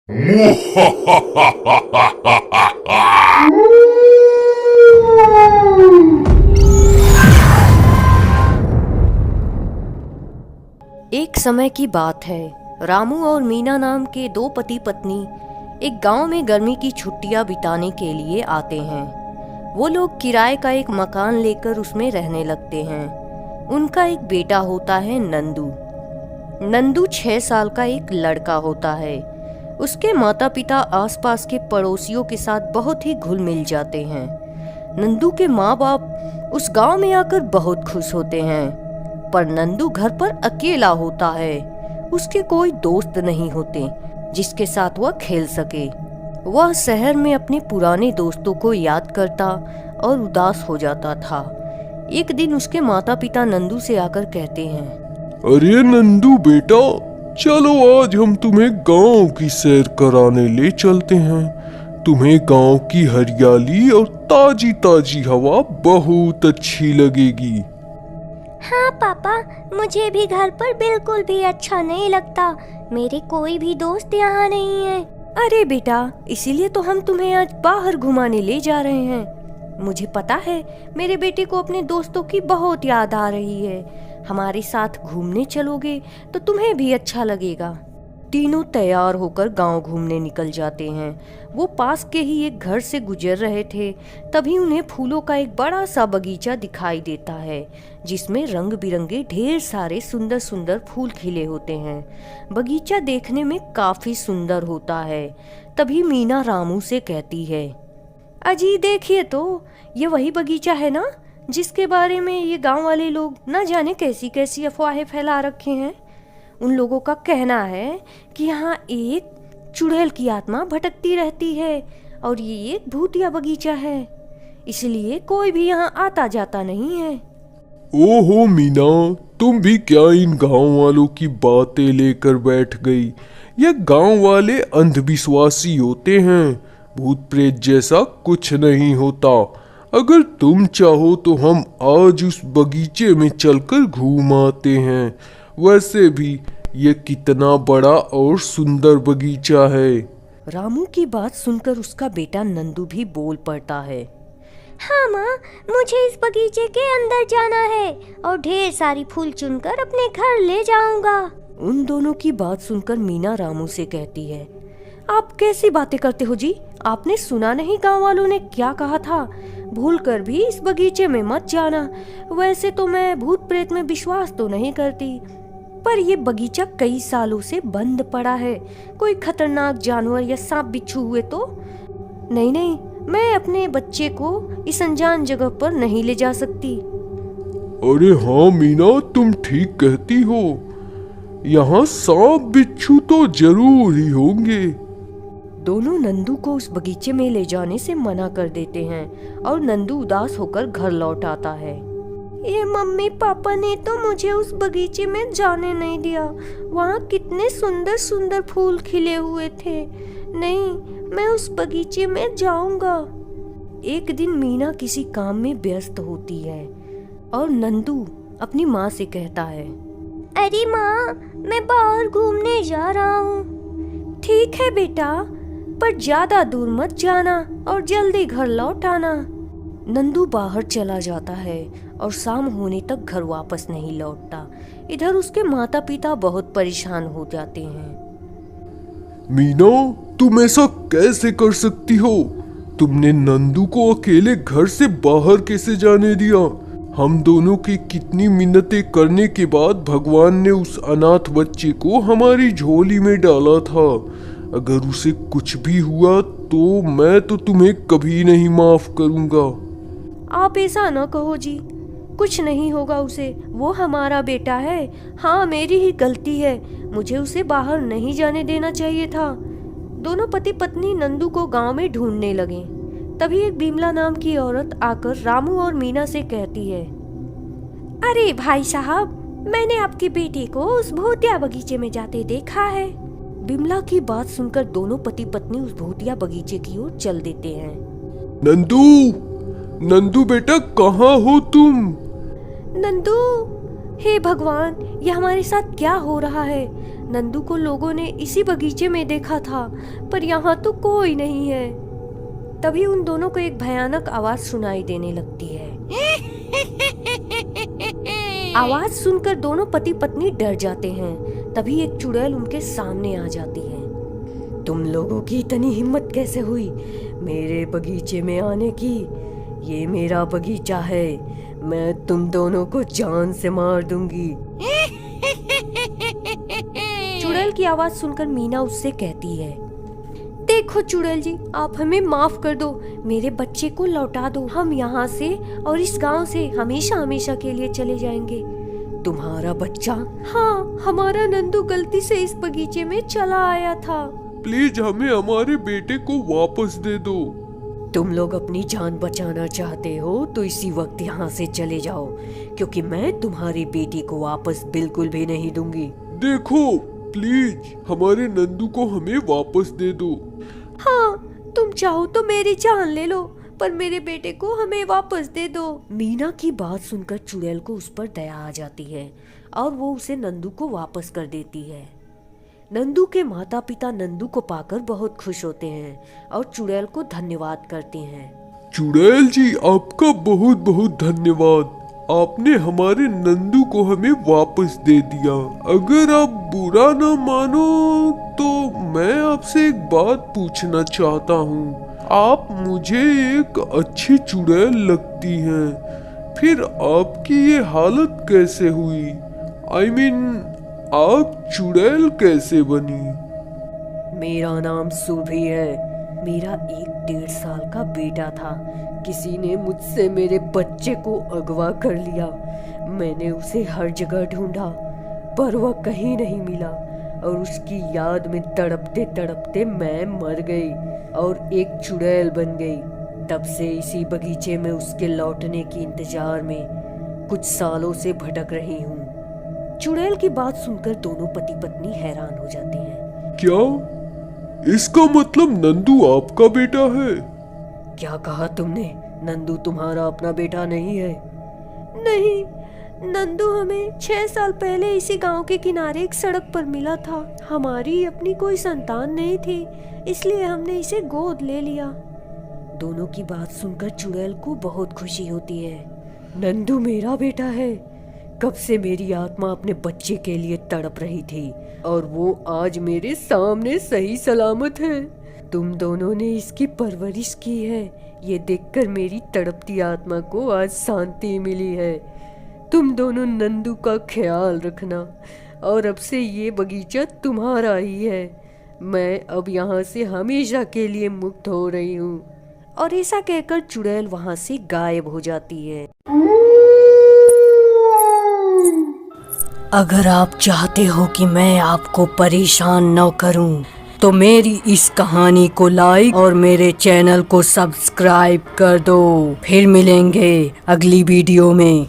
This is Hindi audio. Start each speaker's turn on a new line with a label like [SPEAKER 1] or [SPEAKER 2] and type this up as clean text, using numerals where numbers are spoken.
[SPEAKER 1] एक समय की बात है। रामू और मीना नाम के दो पति पत्नी एक गांव में गर्मी की छुट्टियां बिताने के लिए आते हैं। वो लोग किराए का एक मकान लेकर उसमें रहने लगते हैं। उनका एक बेटा होता है नंदू। नंदू 6 साल का एक लड़का होता है। उसके माता पिता आसपास के पड़ोसियों के साथ बहुत ही घुल मिल जाते हैं। नंदू के माँ बाप उस गांव में आकर बहुत खुश होते हैं, पर नंदू घर पर अकेला होता है। उसके कोई दोस्त नहीं होते जिसके साथ वह खेल सके। वह शहर में अपने पुराने दोस्तों को याद करता और उदास हो जाता था। एक दिन उसके माता पिता नंदू से आकर कहते हैं,
[SPEAKER 2] अरे नंदू बेटा, चलो आज हम तुम्हें गांव की सैर कराने ले चलते हैं। तुम्हें गांव की हरियाली और ताजी ताजी हवा बहुत अच्छी लगेगी।
[SPEAKER 3] हाँ पापा, मुझे भी घर पर बिल्कुल भी अच्छा नहीं लगता। मेरे कोई भी दोस्त यहाँ नहीं है।
[SPEAKER 1] अरे बेटा, इसीलिए तो हम तुम्हें आज बाहर घुमाने ले जा रहे हैं। मुझे पता है मेरे बेटे को अपने दोस्तों की बहुत याद आ रही है। हमारे साथ घूमने चलोगे तो तुम्हें भी अच्छा लगेगा। तीनों तैयार होकर गांव घूमने निकल जाते हैं। वो पास के ही एक घर से गुजर रहे थे, तभी उन्हें फूलों का एक बड़ा सा बगीचा दिखाई देता है, जिसमें रंग बिरंगे ढेर सारे सुंदर सुंदर फूल खिले होते हैं। बगीचा देखने में काफी सुंदर होता है। तभी मीना रामू से कहती है, अजी देखिए तो, ये वही बगीचा है ना जिसके बारे में ये गांव वाले लोग न जाने कैसी कैसी अफवाहें फैला रखे हैं। उन लोगों का कहना है कि यहाँ एक चुड़ैल की आत्मा भटकती रहती है और ये एक भूतिया बगीचा है, इसलिए कोई भी यहाँ आता जाता नहीं है।
[SPEAKER 2] ओहो मीना, तुम भी क्या इन गांव वालों की बातें लेकर बैठ गई। ये गांव वाले अंधविश्वासी होते हैं। भूत प्रेत जैसा कुछ नहीं होता। अगर तुम चाहो तो हम आज उस बगीचे में चलकर घूम आते हैं। वैसे भी ये कितना बड़ा और सुंदर बगीचा है।
[SPEAKER 1] रामू की बात सुनकर उसका बेटा नंदू भी बोल पड़ता है,
[SPEAKER 3] हाँ माँ, मुझे इस बगीचे के अंदर जाना है और ढेर सारी फूल चुनकर अपने घर ले जाऊंगा।
[SPEAKER 1] उन दोनों की बात सुनकर मीना रामू से कहती है, आप कैसी बातें करते हो जी? आपने सुना नहीं गांव वालों ने क्या कहा था? भूलकर भी इस बगीचे में मत जाना। वैसे तो मैं भूत प्रेत में विश्वास तो नहीं करती, पर ये बगीचा कई सालों से बंद पड़ा है। कोई खतरनाक जानवर या सांप बिच्छू हुए तो? नहीं, मैं अपने बच्चे को इस अनजान जगह पर नहीं ले जा सकती।
[SPEAKER 2] अरे हाँ मीना, तुम ठीक कहती हो। यहाँ सांप बिच्छू तो जरूर ही होंगे।
[SPEAKER 1] दोनों नंदू को उस बगीचे में ले जाने से मना कर देते हैं और नंदू उदास होकर घर लौट आता है।
[SPEAKER 3] ये मम्मी पापा ने तो मुझे उस बगीचे में जाने नहीं दिया। वहाँ कितने सुंदर सुंदर फूल खिले हुए थे। नहीं, मैं उस बगीचे में जाऊंगा।
[SPEAKER 1] एक दिन मीना किसी काम में व्यस्त होती है और नंदू अपनी माँ से कहता है,
[SPEAKER 3] अरे माँ, मैं बाहर घूमने जा रहा हूँ।
[SPEAKER 1] ठीक है बेटा, पर ज्यादा दूर मत जाना और जल्दी घर लौट आना। नंदू बाहर चला जाता है और शाम होने तक घर वापस नहीं लौटता। इधर उसके माता पिता बहुत परेशान हो जाते हैं।
[SPEAKER 2] मीना, तुम ऐसा कैसे कर सकती हो? तुमने नंदू को अकेले घर से बाहर कैसे जाने दिया? हम दोनों की कितनी मिन्नतें करने के बाद भगवान ने उस अनाथ बच्चे को हमारी झोली में डाला था। अगर उसे कुछ भी हुआ तो मैं तो तुम्हें कभी नहीं माफ करूंगा।
[SPEAKER 1] आप ऐसा न कहो जी, कुछ नहीं होगा उसे। वो हमारा बेटा है। हाँ, मेरी ही गलती है। मुझे उसे बाहर नहीं जाने देना चाहिए था। दोनों पति पत्नी नंदू को गांव में ढूंढने लगे। तभी एक बिमला नाम की औरत आकर रामू और मीना से कहती है, अरे भाई साहब, मैंने आपके बेटे को उस भूतिया बगीचे में जाते देखा है। बिमला की बात सुनकर दोनों पति पत्नी उस भूतिया बगीचे की ओर चल देते हैं।
[SPEAKER 2] नंदू बेटा, कहाँ हो तुम?
[SPEAKER 1] नंदू, हे भगवान, ये हमारे साथ क्या हो रहा है? नंदू को लोगों ने इसी बगीचे में देखा था, पर यहाँ तो कोई नहीं है। तभी उन दोनों को एक भयानक आवाज सुनाई देने लगती है। आवाज सुनकर दोनों पति पत्नी डर जाते हैं। तभी एक चुड़ैल उनके सामने आ जाती है। तुम लोगों की इतनी हिम्मत कैसे हुई मेरे बगीचे में आने की? ये मेरा बगीचा है, मैं तुम दोनों को जान से मार दूंगी। चुड़ैल की आवाज सुनकर मीना उससे कहती है, देखो चुड़ैल जी, आप हमें माफ कर दो, मेरे बच्चे को लौटा दो। हम यहाँ से और इस गांव से हमेशा हमेशा के लिए चले जाएंगे। तुम्हारा बच्चा? हाँ, हमारा नंदू गलती से इस बगीचे में चला आया था।
[SPEAKER 2] प्लीज हमें हमारे बेटे को वापस दे दो।
[SPEAKER 1] तुम लोग अपनी जान बचाना चाहते हो तो इसी वक्त यहाँ से चले जाओ, क्योंकि मैं तुम्हारी बेटी को वापस बिल्कुल भी नहीं दूंगी।
[SPEAKER 2] देखो प्लीज हमारे नंदू को हमें वापस दे दो।
[SPEAKER 3] हाँ, तुम चाहो तो मेरी जान ले लो, पर मेरे बेटे को हमें वापस दे दो।
[SPEAKER 1] मीना की बात सुनकर चुड़ैल को उस पर दया आ जाती है और वो उसे नंदू को वापस कर देती है। नंदू के माता पिता नंदू को पाकर बहुत खुश होते हैं और चुड़ैल को धन्यवाद करते हैं।
[SPEAKER 2] चुड़ैल जी, आपका बहुत बहुत धन्यवाद। आपने हमारे नंदू को हमें वापस दे दिया। अगर आप बुरा न मानो तो मैं आपसे एक बात पूछना चाहता हूँ। आप मुझे एक अच्छी चुड़ैल लगती हैं, फिर आपकी ये हालत कैसे हुई? I mean, आप चुड़ैल कैसे बनी?
[SPEAKER 1] मेरा नाम सुरभि है। मेरा 1-1.5 साल का बेटा था। किसी ने मुझसे मेरे बच्चे को अगवा कर लिया। मैंने उसे हर जगह ढूंढा, पर वह कहीं नहीं मिला और उसकी याद में तड़पते तड़पते मैं मर गई और एक चुड़ैल बन गई। तब से इसी बगीचे में उसके लौटने के इंतजार में कुछ सालों से भटक रही हूँ। चुड़ैल की बात सुनकर दोनों पति पत्नी हैरान हो जाते हैं।
[SPEAKER 2] क्या इसका मतलब नंदू आपका बेटा है?
[SPEAKER 1] क्या कहा तुमने? नंदू तुम्हारा अपना बेटा नहीं है?
[SPEAKER 3] नहीं, नंदू हमें 6 साल पहले इसी गांव के किनारे एक सड़क पर मिला था। हमारी अपनी कोई संतान नहीं थी, इसलिए हमने इसे गोद ले लिया।
[SPEAKER 1] दोनों की बात सुनकर चुड़ैल को बहुत खुशी होती है। नंदू मेरा बेटा है। कब से मेरी आत्मा अपने बच्चे के लिए तड़प रही थी और वो आज मेरे सामने सही सलामत है। तुम दोनों ने इसकी परवरिश की है, ये देखकर मेरी तड़पती आत्मा को आज शांति मिली है। तुम दोनों नंदू का ख्याल रखना और अब से ये बगीचा तुम्हारा ही है। मैं अब यहाँ से हमेशा के लिए मुक्त हो रही हूँ। और ऐसा कहकर चुड़ैल वहाँ से गायब हो जाती है। अगर आप चाहते हो कि मैं आपको परेशान न करूं, तो मेरी इस कहानी को लाइक और मेरे चैनल को सब्सक्राइब कर दो। फिर मिलेंगे अगली वीडियो में।